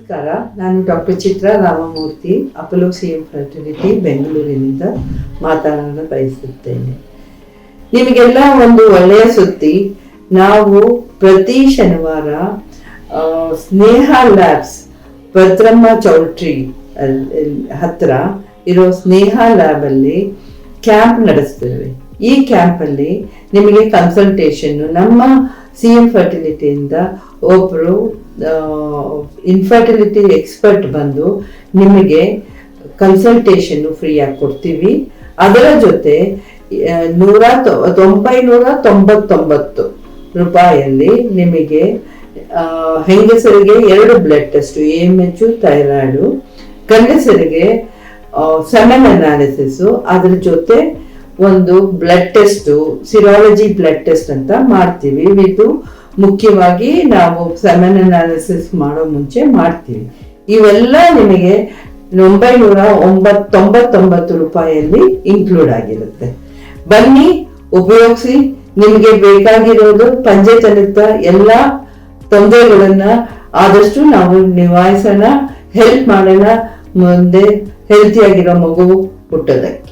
ನಮಸ್ಕಾರ, ನಾನು ಡಾಕ್ಟರ್ ಚಿತ್ರಾ Ramamurthy, Apollo CM fertility ಬೆಂಗಳೂರಿನಿಂದ ಮಾತನಾಡಲು ಬಯಸುತ್ತೇನೆ. ನಿಮಗೆಲ್ಲ ಒಂದು ಒಳ್ಳೆಯ ಸುದ್ದಿ. ನಾವು ಪ್ರತಿ ಶನಿವಾರ ಸ್ನೇಹ ಲ್ಯಾಬ್ಸ್ ಭದ್ರಮ್ಮ ಚೌಲ್ಟ್ರಿ ಹತ್ರ ಇರೋ ಸ್ನೇಹ ಲ್ಯಾಬ್ ಅಲ್ಲಿ ಕ್ಯಾಂಪ್ ನಡೆಸ್ತೇವೆ. ಈ ಕ್ಯಾಂಪಲ್ಲಿ ನಿಮಗೆ ಕನ್ಸಲ್ಟೇಷನ್ ನಮ್ಮ ಸಿಎಂ ಫರ್ಟಿಲಿಟಿಯಿಂದ ಒಬ್ಬರು ಇನ್ಫರ್ಟಿಲಿಟಿ ಎಕ್ಸ್ಪರ್ಟ್ ಬಂದು ನಿಮಗೆ ಕನ್ಸಲ್ಟೇಷನ್ ಫ್ರೀಯಾಗಿ ಕೊಡ್ತೀವಿ. ಅದರ ಜೊತೆ 999 ರೂಪಾಯಿಯಲ್ಲಿ ನಿಮಗೆ ಹೆಂಗಸರಿಗೆ 2 ಬ್ಲಡ್ ಟೆಸ್ಟ್, AMH, ಥೈರಾಯ್ಡು, ಗಂಡಸರಿಗೆ ಸೆಮೆನ್ ಅನಾಲಿಸಿಸ್, ಅದ್ರ ಜೊತೆ ಒಂದು blood test, serology blood test ಅಂತ ಮಾಡ್ತೀವಿ. ಇದು ಮುಖ್ಯವಾಗಿ ನಾವು ಸೆಮೆನ್ ಅನಾಲಿಸಿಸ್ ಮಾಡೋ ಮುಂಚೆ ಮಾಡ್ತೀವಿ. ಇವೆಲ್ಲ ನಿಮಗೆ 999 ರೂಪಾಯಿಯಲ್ಲಿ ಇನ್ಕ್ಲೂಡ್ ಆಗಿರುತ್ತೆ. ಬನ್ನಿ, ಉಪಯೋಗಿಸಿ. ನಿಮಗೆ ಬೇಕಾಗಿರೋದು ಪಂಚತನದ ಎಲ್ಲ ತೊಂದರೆಗಳನ್ನ ಆದಷ್ಟು ನಾವು ನಿವಾರಿಸೋಣ, ಹೆಲ್ಪ್ ಮಾಡೋಣ ಮುಂದೆ ಹೆಲ್ತಿಯಾಗಿರೋ ಮಗು ಹುಟ್ಟೋದಕ್ಕೆ.